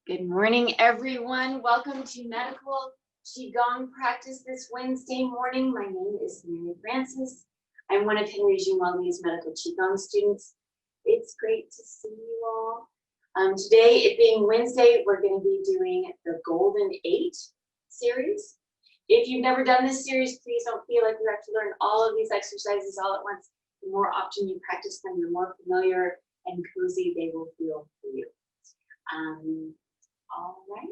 Good morning, everyone. Welcome to Medical Qigong practice this Wednesday morning. My name is Mary Francis. I'm one of Henry Junwalli's Medical Qigong students. It's great to see you all. Today, it being Wednesday, we're going to be doing the Golden 8 series. If you've never done this series, please don't feel like you have to learn all of these exercises all at once. The more often you practice them, the more familiar and cozy they will feel for you. All right,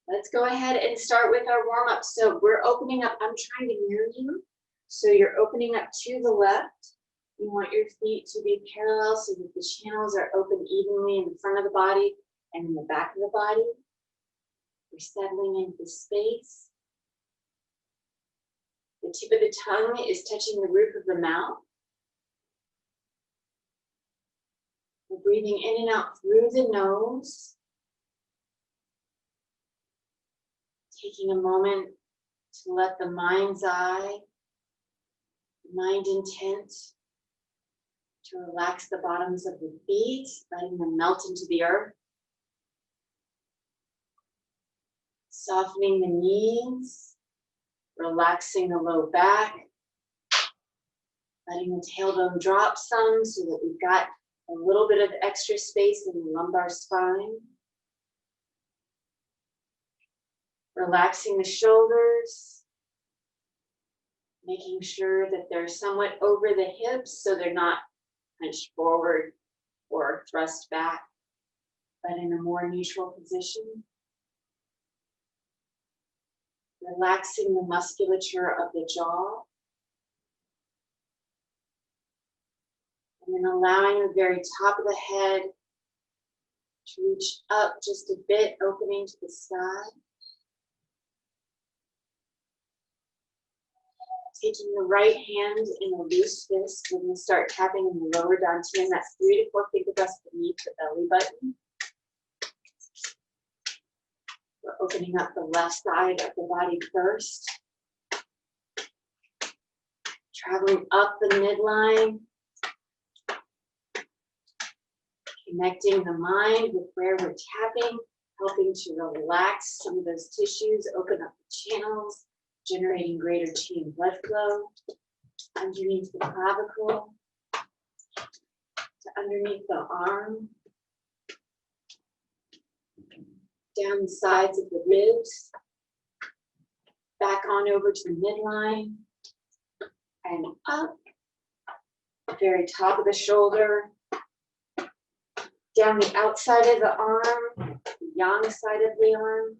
let's go ahead and start with our warm-up. So we're opening up, I'm trying to mirror you. So you're opening up to the left. You want your feet to be parallel so that the channels are open evenly in the front of the body and in the back of the body. We're settling into space. The tip of the tongue is touching the roof of the mouth. We're breathing in and out through the nose. Taking a moment to let the mind's eye, mind intent, to relax the bottoms of the feet, letting them melt into the earth. Softening the knees, relaxing the low back, letting the tailbone drop some so that we've got a little bit of extra space in the lumbar spine. Relaxing the shoulders, making sure that they're somewhat over the hips so they're not hunched forward or thrust back, but in a more neutral position. Relaxing the musculature of the jaw. And then allowing the very top of the head to reach up just a bit, opening to the sky. Taking the right hand in a loose fist, we're going to start tapping in the lower dantian. That's 3 to 4 fingerbreaths beneath the belly button. We're opening up the left side of the body first. Traveling up the midline. Connecting the mind with where we're tapping, helping to relax some of those tissues, open up the channels, generating greater chi and blood flow underneath the clavicle, to underneath the arm, down the sides of the ribs, back on over to the midline, and up, the very top of the shoulder, down the outside of the arm, the yang side of the arm,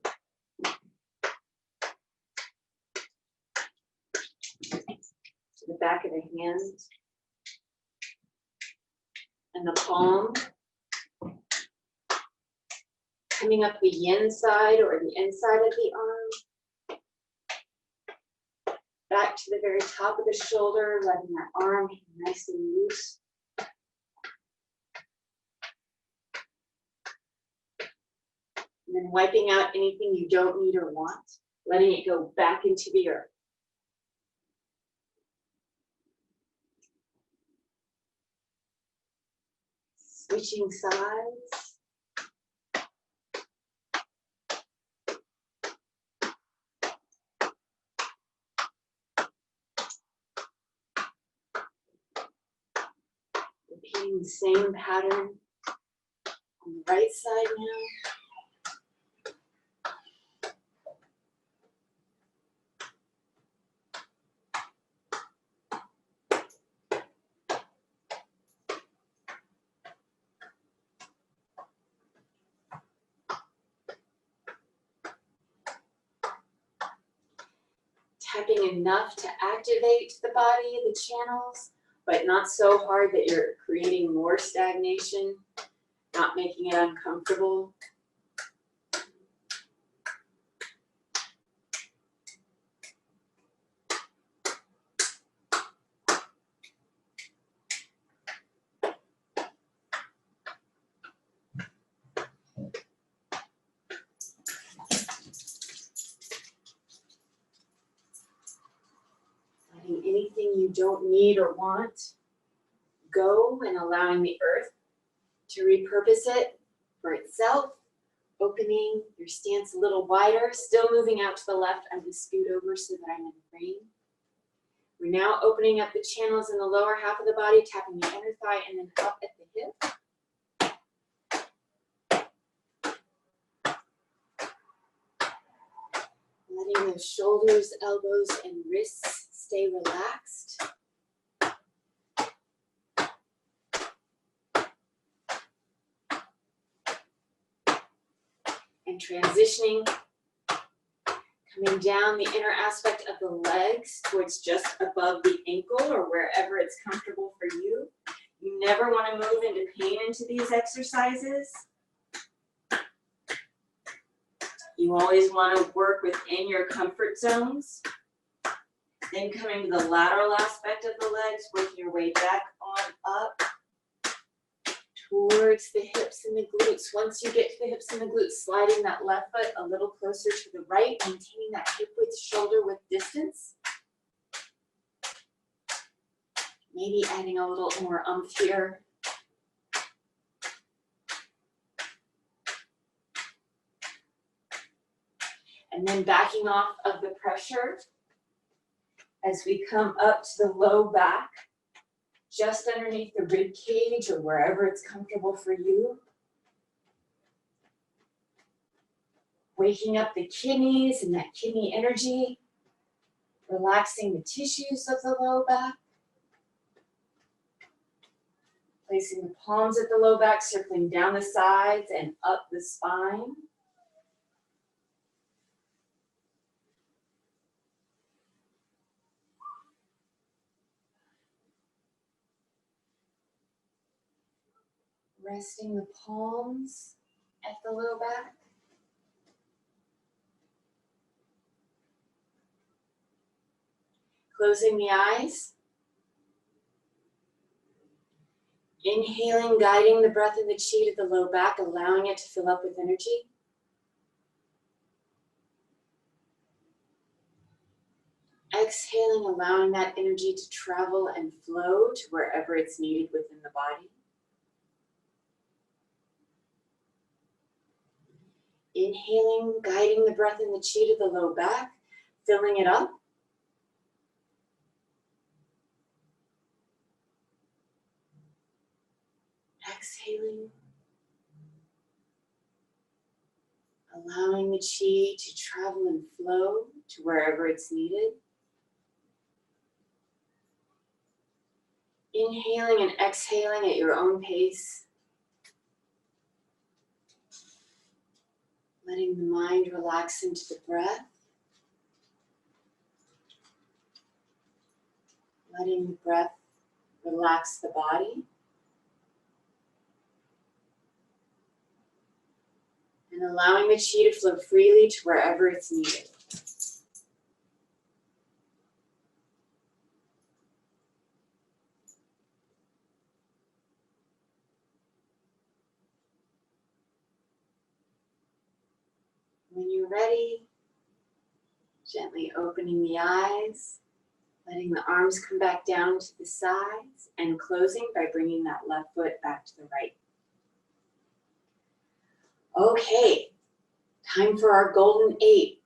to the back of the hand and the palm, coming up the yin side or the inside of the arm, back to the very top of the shoulder, letting that arm hang nice and loose. And then wiping out anything you don't need or want, letting it go back into the earth. Switching sides. Repeating the same pattern on the right side now. Tapping enough to activate the body, the channels, but not so hard that you're creating more stagnation, not making it uncomfortable. Anything you don't need or want, go, and allowing the earth to repurpose it for itself Opening your stance a little wider, still moving out to the left. I'm going to scoot over so that I'm in frame. We're now opening up the channels in the lower half of the body, tapping the inner thigh and then up at the hip. Letting those shoulders, elbows, and wrists stay relaxed. And transitioning, coming down the inner aspect of the legs towards just above the ankle or wherever it's comfortable for you. You never want to move into pain into these exercises. You always want to work within your comfort zones. Then coming to the lateral aspect of the legs, working your way back on up towards the hips and the glutes. Once you get to the hips and the glutes, sliding that left foot a little closer to the right, maintaining that hip width, shoulder width distance. Maybe adding a little more oomph here. And then backing off of the pressure as we come up to the low back, just underneath the rib cage or wherever it's comfortable for you. Waking up the kidneys and that kidney energy, relaxing the tissues of the low back. Placing the palms at the low back, circling down the sides and up the spine. Resting the palms at the low back. Closing the eyes. Inhaling, guiding the breath and the chi to the low back, allowing it to fill up with energy. Exhaling, allowing that energy to travel and flow to wherever it's needed within the body. Inhaling, guiding the breath and the chi to the low back, filling it up. Exhaling, allowing the chi to travel and flow to wherever it's needed. Inhaling and exhaling at your own pace. Letting the mind relax into the breath. Letting the breath relax the body. And allowing the chi to flow freely to wherever it's needed. When you're ready, gently opening the eyes, letting the arms come back down to the sides, and closing by bringing that left foot back to the right. Okay, time for our golden 8.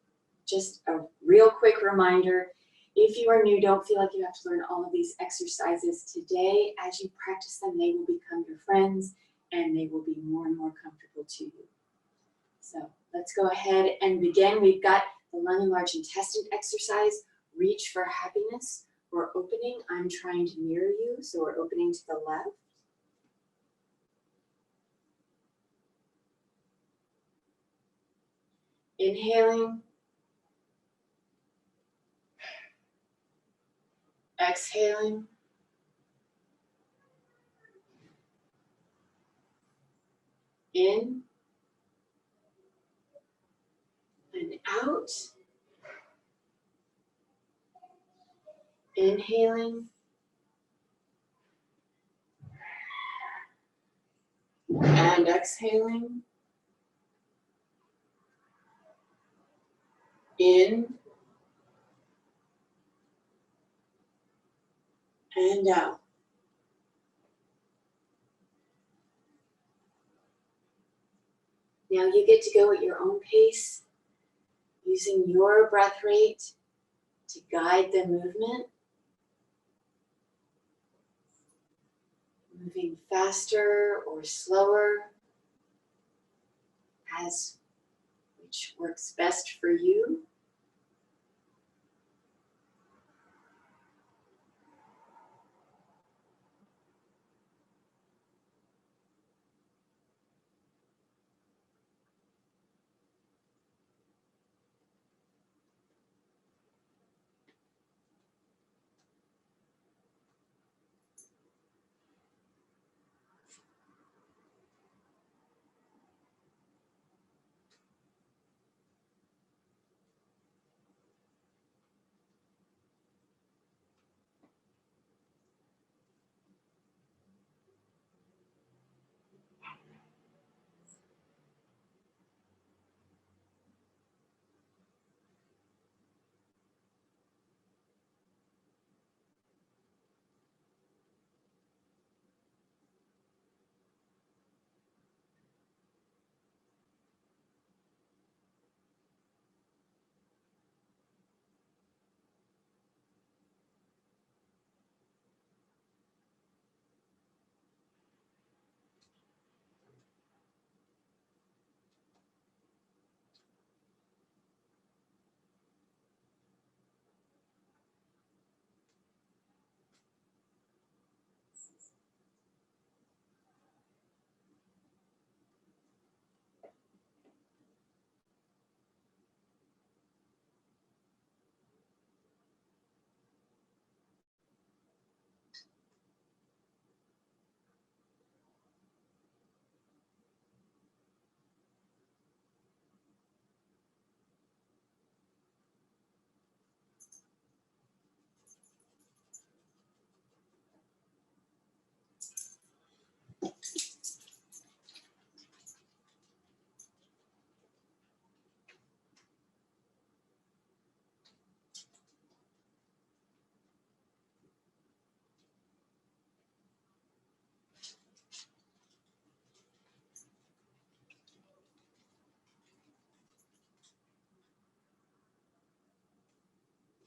Just a real quick reminder, if you are new, don't feel like you have to learn all of these exercises today. As you practice them, they will become your friends and they will be more and more comfortable to you. So let's go ahead and begin. We've got the lung and large intestine exercise, reach for happiness. We're opening. I'm trying to mirror you, so we're opening to the left. Inhaling. Exhaling. In. And out. Inhaling. And exhaling. In. And out. Now you get to go at your own pace, using your breath rate to guide the movement. Moving faster or slower, as which works best for you.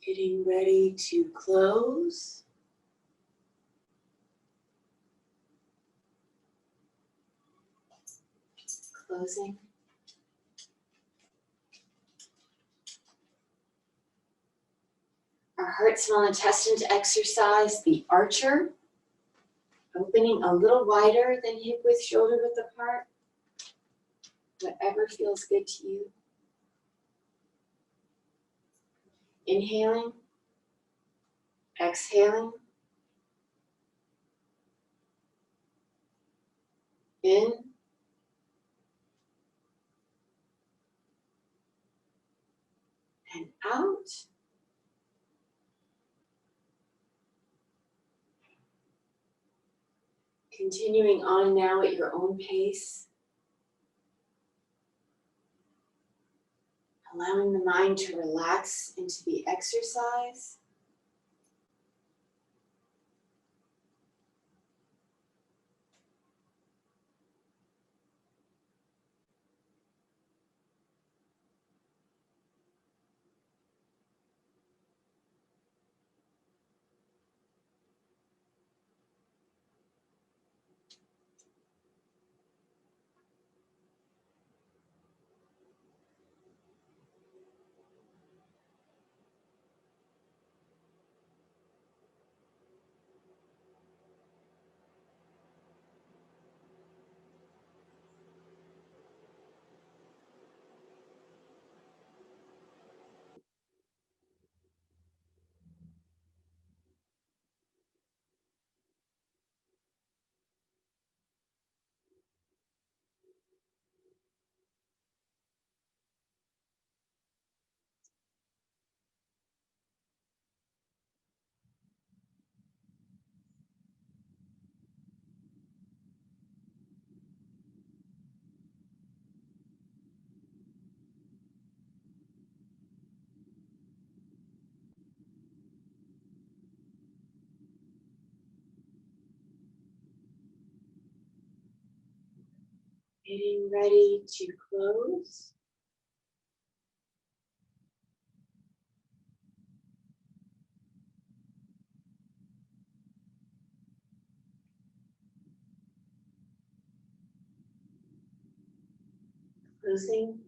Getting ready to close. Closing. Our heart, small intestine to exercise, the archer. Opening a little wider than hip width, shoulder width apart. Whatever feels good to you. Inhaling. Exhaling. In. And out. Continuing on now at your own pace. Allowing the mind to relax into the exercise. Getting ready to close. Closing.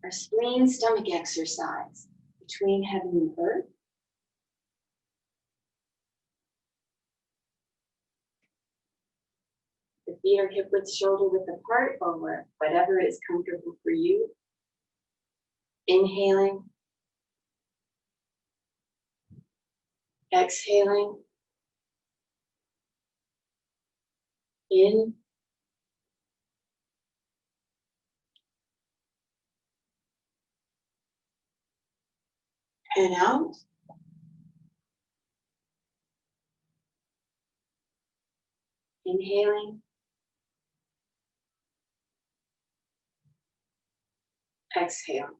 Our spleen stomach exercise between heaven and earth. The feet are hip width, shoulder width apart, or whatever is comfortable for you. Inhaling. Exhaling. In. And out. Inhaling. Exhale.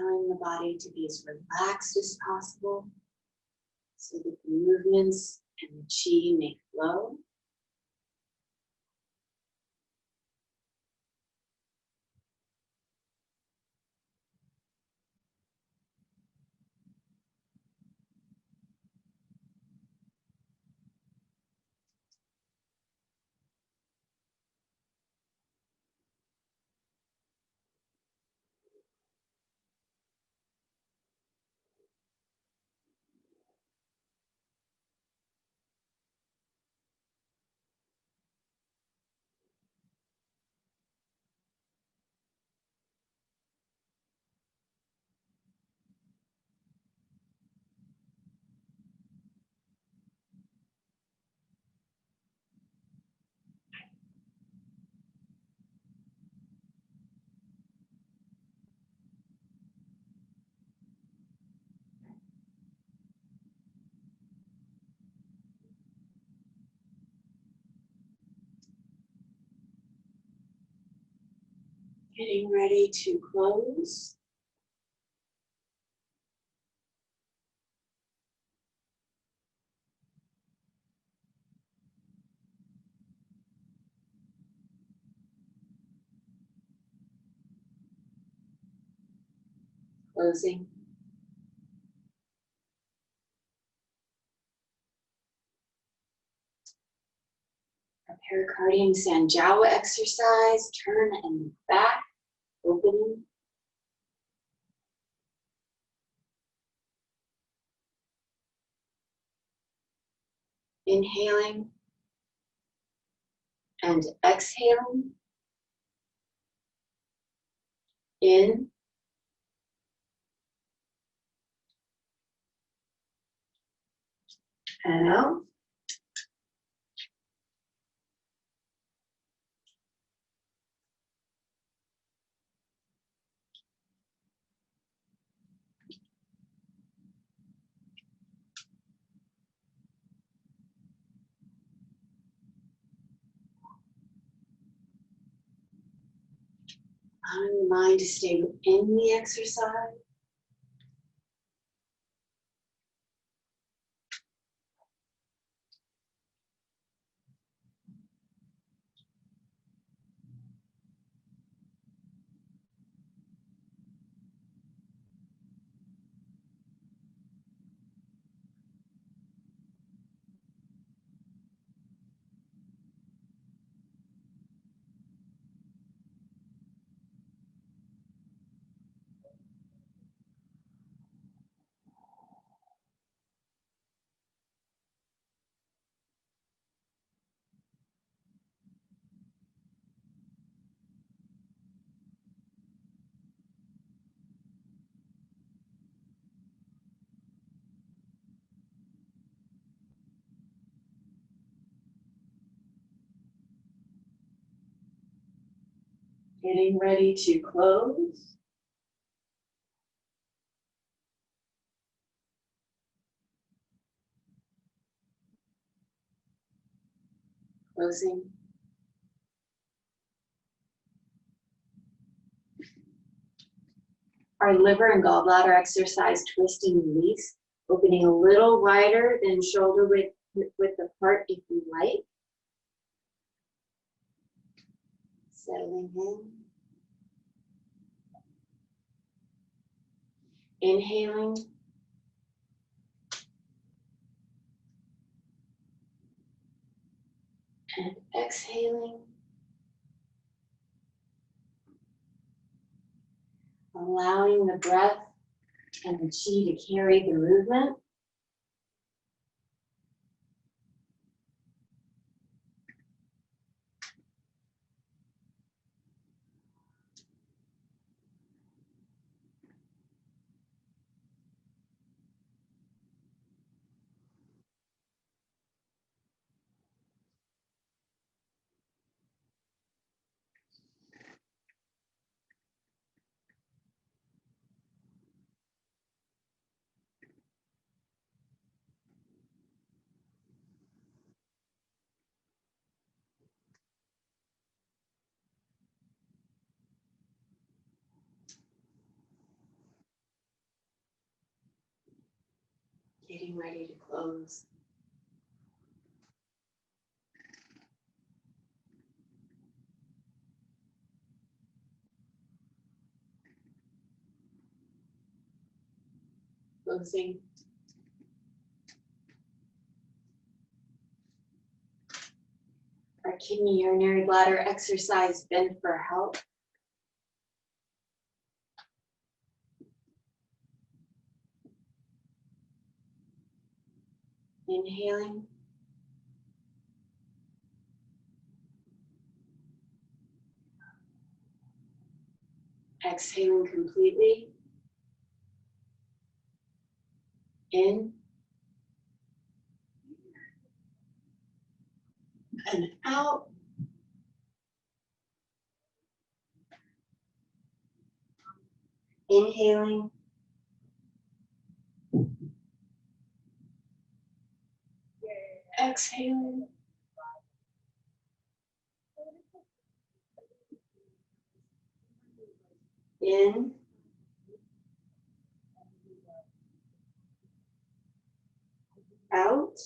Allowing the body to be as relaxed as possible so that the movements and the chi may flow. Getting ready to close. Closing. Our pericardium Sanjiao exercise, turn and back, opening. Inhaling and exhaling. In and out. Allowing the mind to stay within the exercise. Getting ready to close. Closing. Our liver and gallbladder exercise, twist and release, opening a little wider than shoulder width apart if you like. Settling in. Inhaling. And exhaling. Allowing the breath and the chi to carry the movement. Getting ready to close. Closing. Our kidney urinary bladder exercise, bend for help. Inhaling. Exhaling completely. In. And out. Inhaling. Exhaling. In. Out.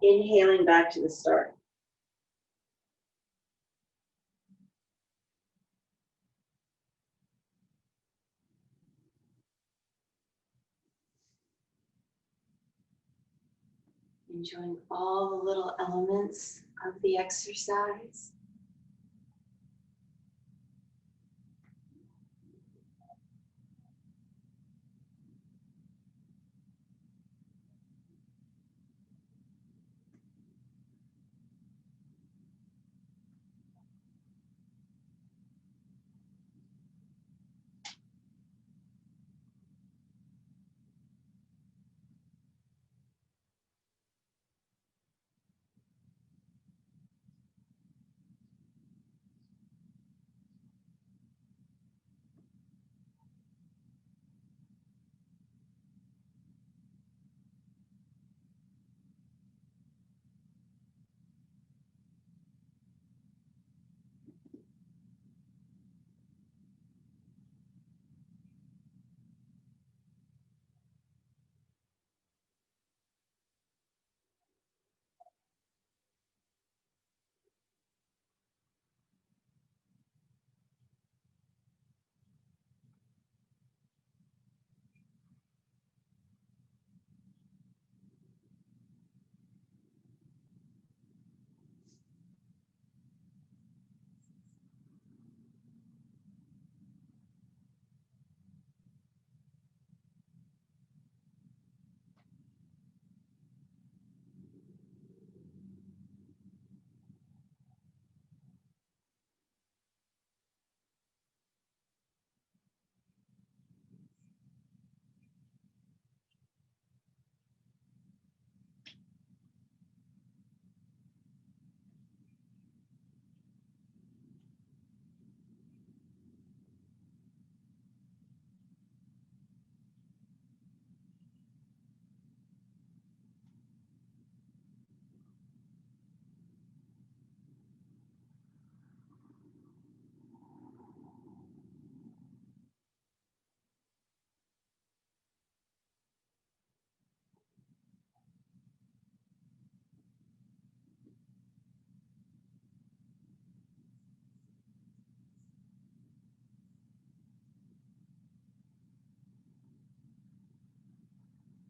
Inhaling back to the start. Enjoying all the little elements of the exercise.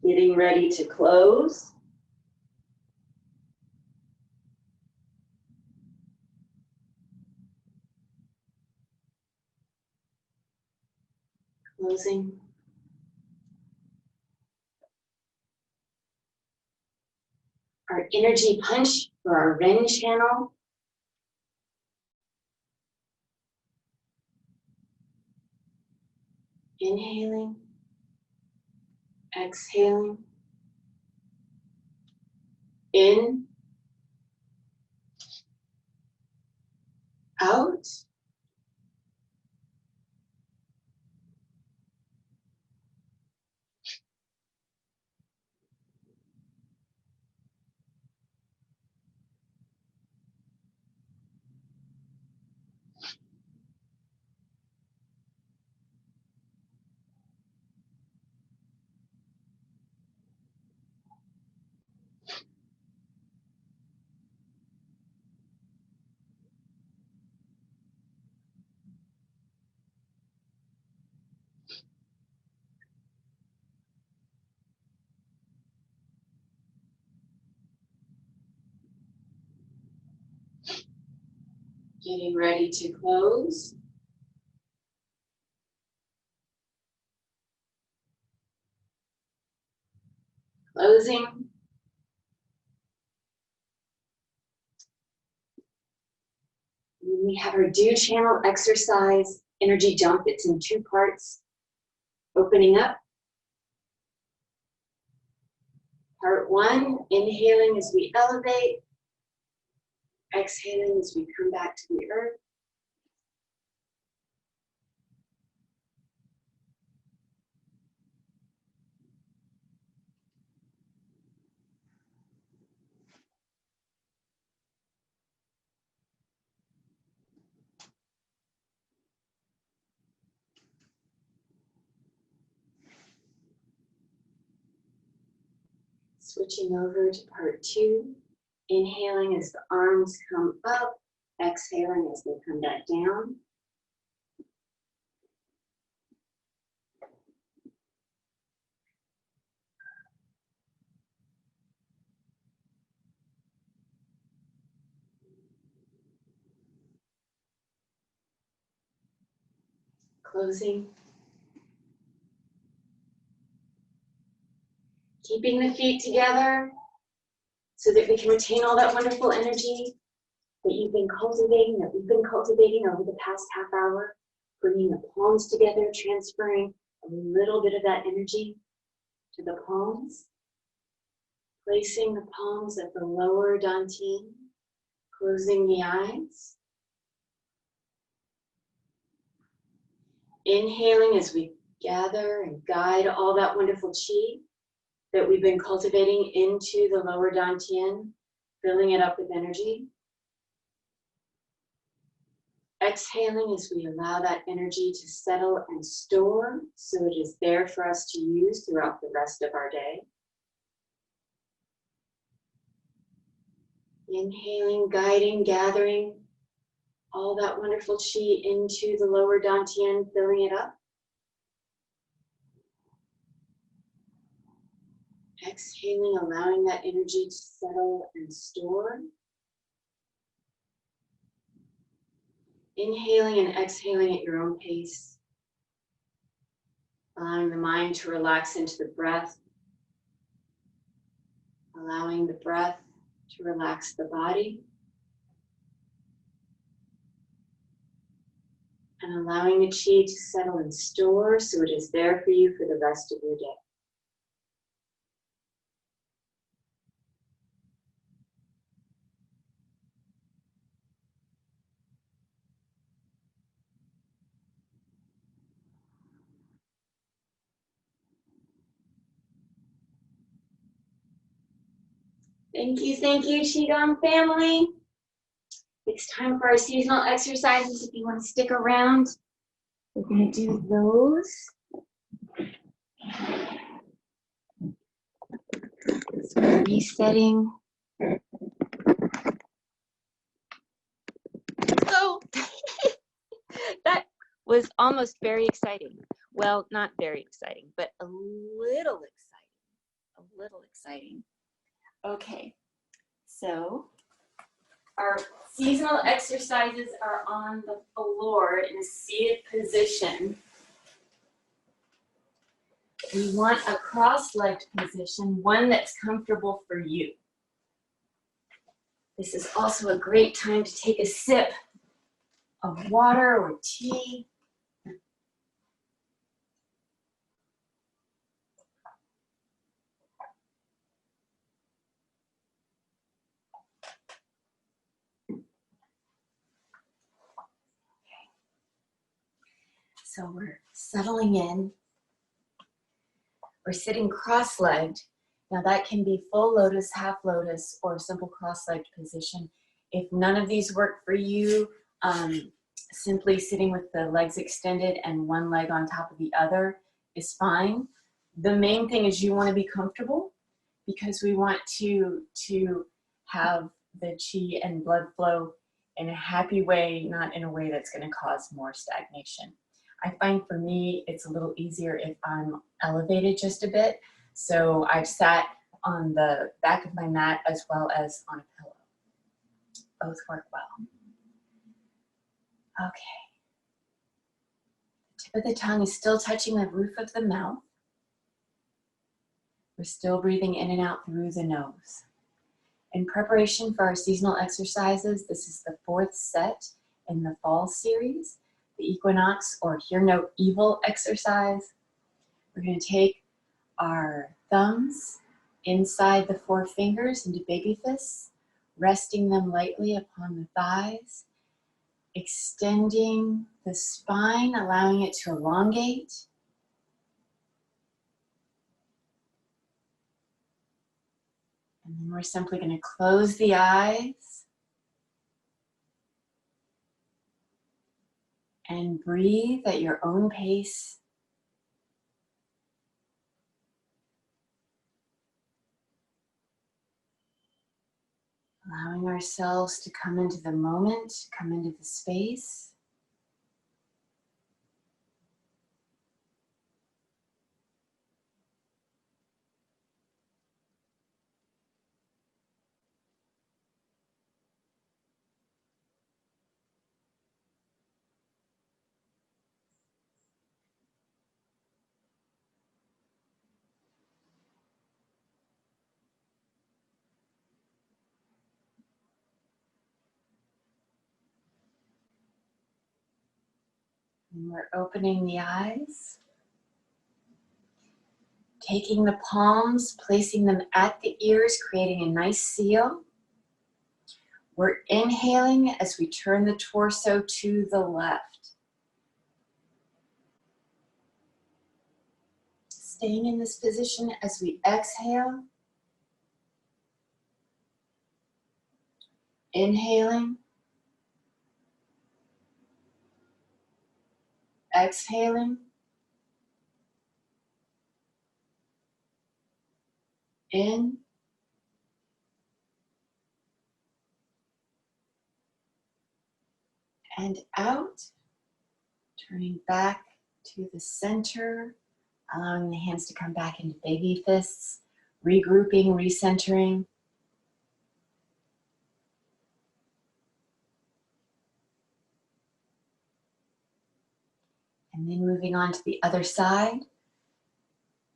Getting ready to close. Closing. Our energy punch for our Ren channel. Inhaling, exhaling, in, out. Getting ready to close. Closing. We have our dew channel exercise, energy jump. It's in 2 parts. Opening up. Part 1, inhaling as we elevate. Exhaling as we come back to the earth. Switching over to part 2, inhaling as the arms come up, exhaling as they come back down. closing. Keeping the feet together so that we can retain all that wonderful energy that you've been cultivating, that we've been cultivating over the past half hour. Bringing the palms together, transferring a little bit of that energy to the palms. Placing the palms at the lower dantian, closing the eyes. Inhaling as we gather and guide all that wonderful chi that we've been cultivating into the lower dantian, filling it up with energy. Exhaling as we allow that energy to settle and store so it is there for us to use throughout the rest of our day. Inhaling, guiding, gathering all that wonderful chi into the lower dantian, filling it up. Exhaling, allowing that energy to settle and store. Inhaling and exhaling at your own pace. Allowing the mind to relax into the breath. Allowing the breath to relax the body. And allowing the chi to settle and store so it is there for you for the rest of your day. Thank you, Qigong family. It's time for our seasonal exercises. If you want to stick around, we're going to do those. So we're resetting. So that was almost very exciting. Well, not very exciting, but a little exciting. A little exciting. Okay, so our seasonal exercises are on the floor in a seated position. We want a cross-legged position, one that's comfortable for you. This is also a great time to take a sip of water or tea. So we're settling in. We're sitting cross-legged. Now that can be full lotus, half lotus, or simple cross-legged position. If none of these work for you, simply sitting with the legs extended and one leg on top of the other is fine. The main thing is you want to be comfortable because we want to have the chi and blood flow in a happy way, not in a way that's going to cause more stagnation. I find for me, it's a little easier if I'm elevated just a bit. So I've sat on the back of my mat as well as on a pillow. Both work well. Okay. The tip of the tongue is still touching the roof of the mouth. We're still breathing in and out through the nose. In preparation for our seasonal exercises, this is the 4th set in the fall series, the equinox or hear no evil exercise. We're going to take our thumbs inside the 4 fingers into baby fists, resting them lightly upon the thighs, extending the spine, allowing it to elongate. And then we're simply going to close the eyes and breathe at your own pace. Allowing ourselves to come into the moment, come into the space. And we're opening the eyes. Taking the palms, placing them at the ears, creating a nice seal. We're inhaling as we turn the torso to the left. Staying in this position as we exhale. Inhaling. Exhaling. In. And out. Turning back to the center. Allowing the hands to come back into baby fists. Regrouping, recentering. And then moving on to the other side.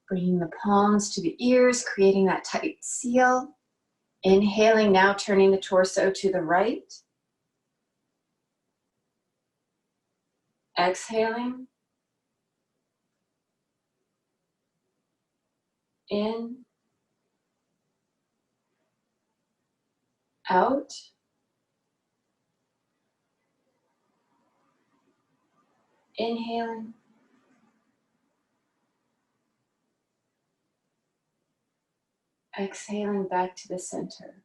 Bringing the palms to the ears, creating that tight seal. Inhaling, now turning the torso to the right. Exhaling. In. Out. Inhaling. Exhaling back to the center.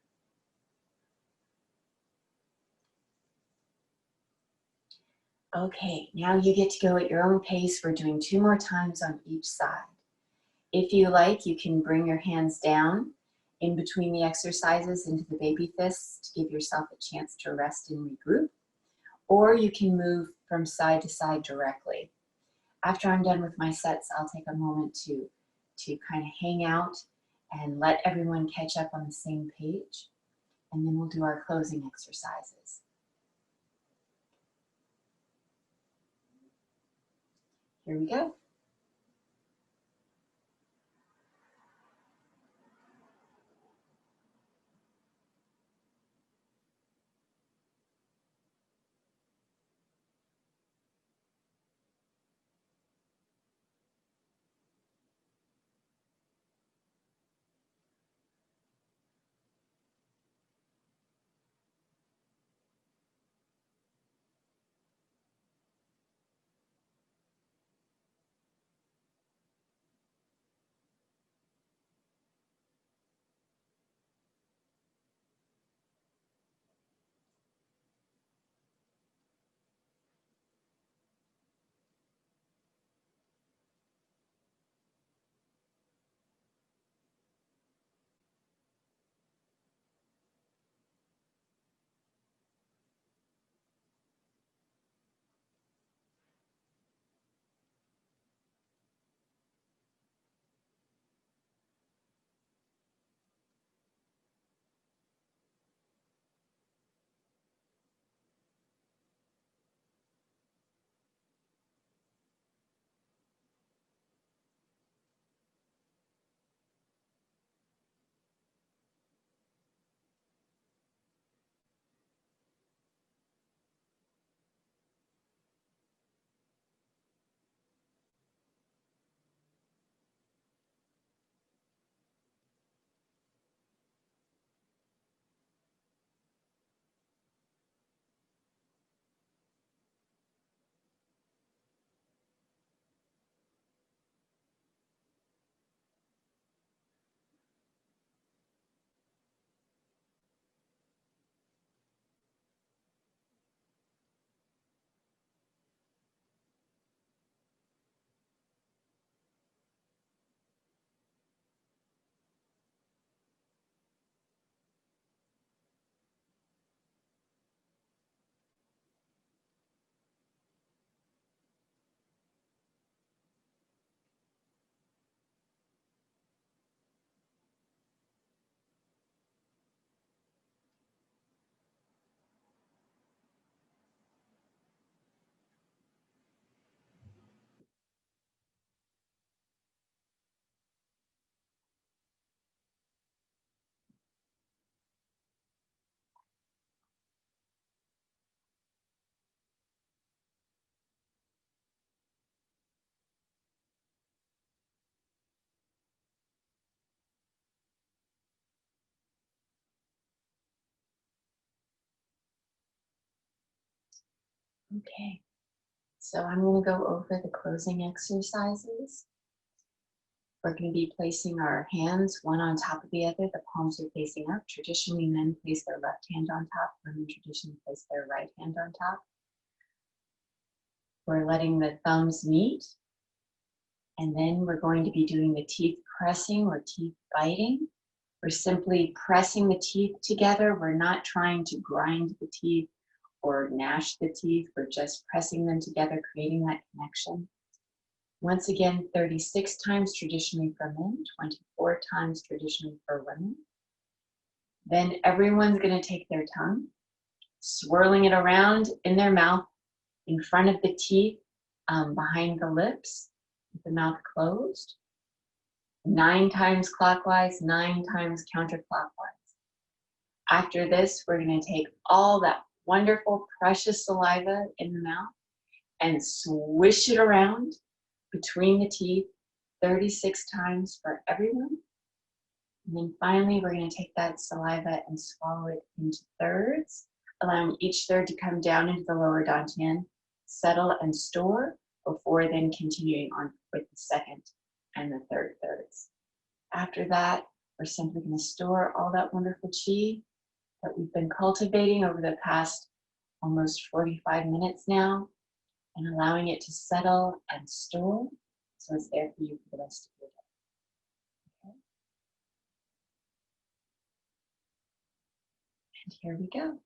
Okay, now you get to go at your own pace. We're doing 2 more times on each side. If you like, you can bring your hands down in between the exercises into the baby fists to give yourself a chance to rest and regroup. Or you can move from side to side directly. After I'm done with my sets, I'll take a moment to kind of hang out and let everyone catch up on the same page. And then we'll do our closing exercises. Here we go. Okay, so I'm going to go over the closing exercises. We're going to be placing our hands one on top of the other. The palms are facing up. Traditionally, men place their left hand on top. Women traditionally place their right hand on top. We're letting the thumbs meet. And then we're going to be doing the teeth pressing or teeth biting. We're simply pressing the teeth together. We're not trying to grind the teeth or gnash the teeth. We're just pressing them together, creating that connection. Once again, 36 times traditionally for men, 24 times traditionally for women. Then everyone's going to take their tongue, swirling it around in their mouth, in front of the teeth, behind the lips, with the mouth closed. 9 times clockwise, 9 times counterclockwise. After this, we're going to take all that wonderful, precious saliva in the mouth and swish it around between the teeth 36 times for everyone. And then finally, we're going to take that saliva and swallow it into thirds, allowing each third to come down into the lower dantian, settle and store before then continuing on with the second and the third thirds. After that, we're simply going to store all that wonderful qi that we've been cultivating over the past almost 45 minutes now, and allowing it to settle and store so it's there for you for the rest of your day. Okay? And here we go.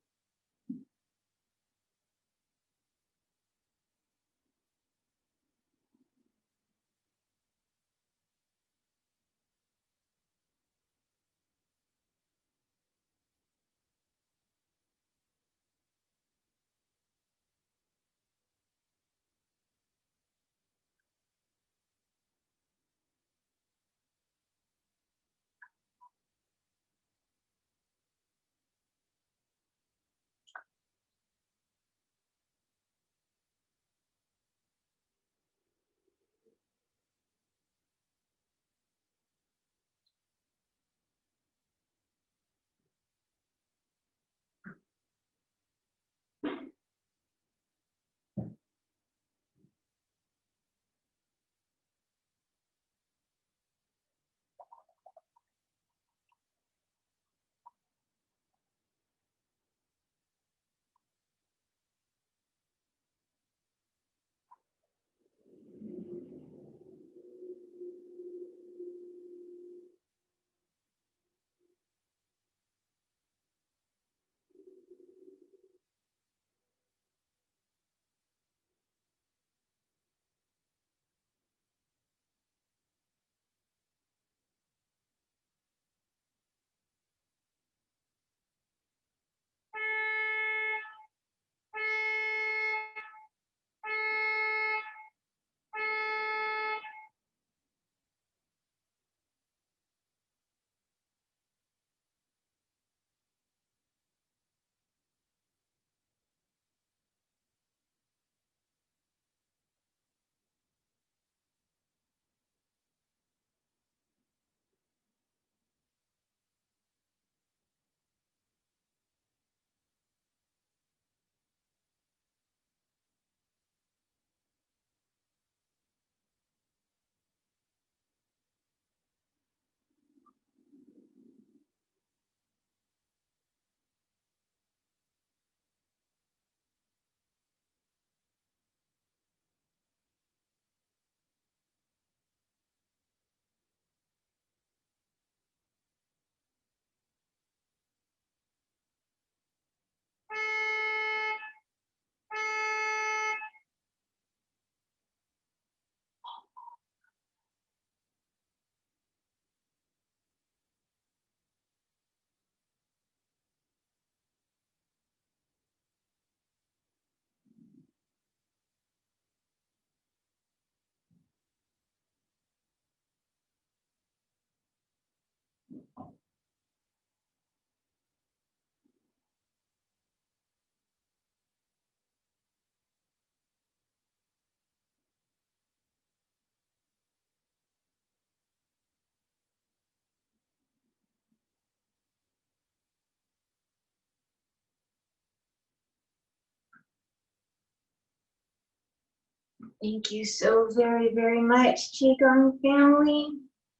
Thank you so very, very much, Qigong family.